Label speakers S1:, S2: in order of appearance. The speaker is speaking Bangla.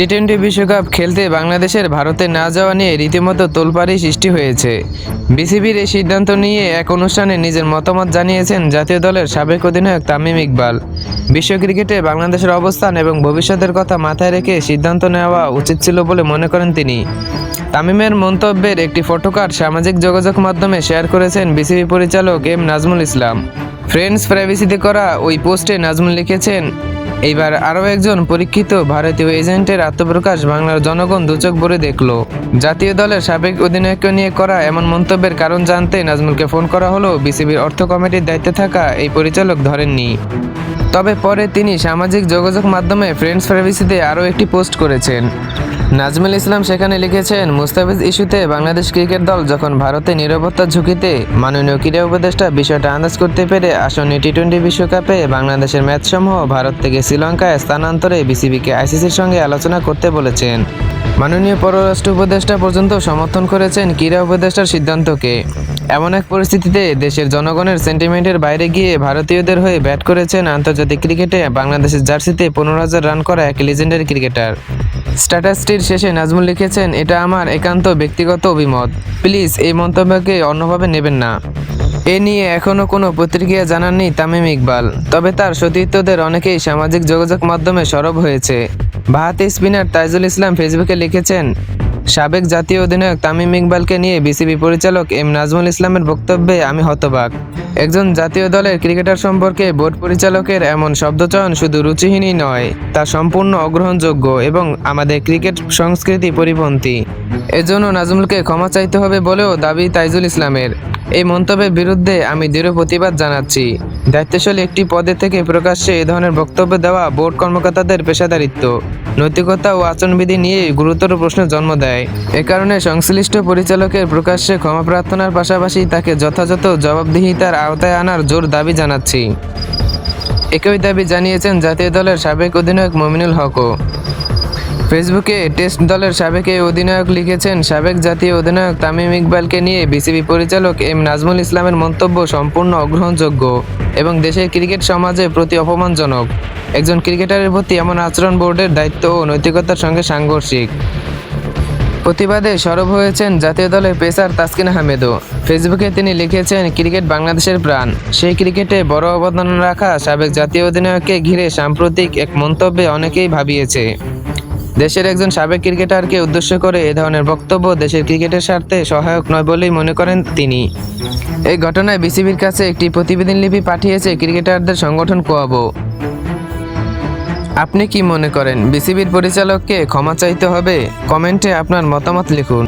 S1: টি-20 বিশ্বকাপ খেলতে বাংলাদেশের ভারতে না যাওয়া নিয়ে রীতিমতো তোলপাড়ি সৃষ্টি হয়েছে। বিসিবির এই সিদ্ধান্ত নিয়ে এক অনুষ্ঠানে নিজের মতামত জানিয়েছেন জাতীয় দলের সাবেক অধিনায়ক তামিম ইকবাল। বিশ্ব ক্রিকেটে বাংলাদেশের অবস্থান এবং ভবিষ্যতের কথা মাথায় রেখে সিদ্ধান্ত নেওয়া উচিত ছিল বলে মনে করেন তিনি। তামিমের মন্তব্যের একটি ফটোকার্ড সামাজিক যোগাযোগ মাধ্যমে শেয়ার করেছেন বিসিবি পরিচালক এম নাজমুল ইসলাম। ফ্রেন্ডস প্রাইভেসিতে করা ওই পোস্টে নাজমুল লিখেছেন, এইবার আরও একজন পরীক্ষিত ভারতীয় এজেন্টের আত্মপ্রকাশ বাংলার জনগণ দুচোখ ভরে দেখল। জাতীয় দলের সাবেক অধিনায়ককে নিয়ে করা এমন মন্তব্যের কারণ জানতে নাজমুলকে ফোন করা হলেও বিসিবির অর্থ কমিটির দায়িত্বে থাকা এই পরিচালক ধরেননি। তবে পরে তিনি সামাজিক যোগাযোগ মাধ্যমে ফ্রেন্ডস প্রাইভেসিতে আরও একটি পোস্ট করেছেন। নাজমুল ইসলাম সেখানে লিখেছেন, মুস্তাফিজ ইস্যুতে বাংলাদেশ ক্রিকেট দল যখন ভারতে নিরাপত্তার ঝুঁকিতে, মাননীয় ক্রীড়া উপদেষ্টা বিষয়টা আন্দাজ করতে পেরে আসন্ন টি-20 বিশ্বকাপে বাংলাদেশের ম্যাচসমূহ ভারত থেকে শ্রীলঙ্কায় স্থানান্তরে বিসিবিকে আইসিসির সঙ্গে আলোচনা করতে বলেছেন। মাননীয় পররাষ্ট্র উপদেষ্টা পর্যন্ত সমর্থন করেছেন ক্রীড়া উপদেষ্টার সিদ্ধান্তকে। এমন এক পরিস্থিতিতে দেশের জনগণের সেন্টিমেন্টের বাইরে গিয়ে ভারতীয়দের হয়ে ব্যাট করেছেন আন্তর্জাতিক ক্রিকেটে বাংলাদেশের জার্সিতে 15,000 রান করা এক লিজেন্ডারি ক্রিকেটার। স্ট্যাটাসটির শেষে নাজমুল লিখেছেন, এটা আমার একান্ত ব্যক্তিগত অভিমত, প্লিজ এই মন্তব্যকে অন্যভাবে নেবেন না। এ নিয়ে এখনও কোনো প্রতিক্রিয়া জানাননি তামিম ইকবাল। তবে তার সতীর্থদের অনেকেই সামাজিক যোগাযোগ মাধ্যমে সরব হয়েছে। বাঁহাতি স্পিনার তাইজুল ইসলাম ফেসবুকে লিখেছেন, সাবেক জাতীয় অধিনায়ক তামিম ইকবালকে নিয়ে বিসিবি পরিচালক এম নাজমুল ইসলামের বক্তব্যে আমি হতবাক। একজন জাতীয় দলের ক্রিকেটার সম্পর্কে বোর্ড পরিচালকের এমন শব্দচয়ন শুধু রুচিহীনই নয়, তা সম্পূর্ণ অগ্রহণযোগ্য এবং আমাদের ক্রিকেট সংস্কৃতি পরিপন্থী। এজন্য নাজমুলকে ক্ষমা চাইতে হবে বলেও দাবি তাইজুল ইসলামের। এই মন্তব্যের বিরুদ্ধে আমি দৃঢ় প্রতিবাদ জানাচ্ছি। দায়িত্বশীল একটি পদে থেকে প্রকাশ্যে এ ধরনের বক্তব্য দেওয়া বোর্ড কর্মকর্তাদের পেশাদারিত্ব, নৈতিকতা ও আচরণবিধি নিয়ে গুরুতর প্রশ্ন জন্ম দেয়। এ কারণে সংশ্লিষ্ট পরিচালকের প্রকাশ্যে ক্ষমা প্রার্থনার পাশাপাশি তাকে যথাযথ জবাবদিহিতার আওতায় আনার জোর দাবি জানাচ্ছি। একই দাবি জানিয়েছেন জাতীয় দলের সাবেক অধিনায়ক মমিনুল হকও। ফেসবুকে টেস্ট দলের সাবেক এই অধিনায়ক লিখেছেন, সাবেক জাতীয় অধিনায়ক তামিম ইকবালকে নিয়ে বিসিবি পরিচালক এম নাজমুল ইসলামের মন্তব্য সম্পূর্ণ অগ্রহণযোগ্য এবং দেশের ক্রিকেট সমাজের প্রতি অপমানজনক। একজন ক্রিকেটারের প্রতি এমন আচরণ বোর্ডের দায়িত্ব ও নৈতিকতার সঙ্গে সাংঘর্ষিক। প্রতিবাদে সরব হয়েছেন জাতীয় দলের পেসার তাসকিন আহমেদও। ফেসবুকে তিনি লিখেছেন, ক্রিকেট বাংলাদেশের প্রাণ, সেই ক্রিকেটে বড় অবদান রাখা সাবেক জাতীয় অধিনায়ককে ঘিরে সাম্প্রতিক এক মন্তব্যে অনেকেই ভাবিয়েছে। দেশের একজন সাবেক ক্রিকেটারকে উদ্দেশ্য করে এ ধরনের বক্তব্য দেশের ক্রিকেটের স্বার্থে সহায়ক নয় বলেই মনে করেন তিনি। এই ঘটনায় বিসিবির কাছে একটি প্রতিবেদনলিপি পাঠিয়েছে ক্রিকেটারদের সংগঠন কোয়াবো। আপনি কি মনে করেন বিসিবির পরিচালককে ক্ষমা চাইতে হবে? কমেন্টে আপনার মতামত লিখুন।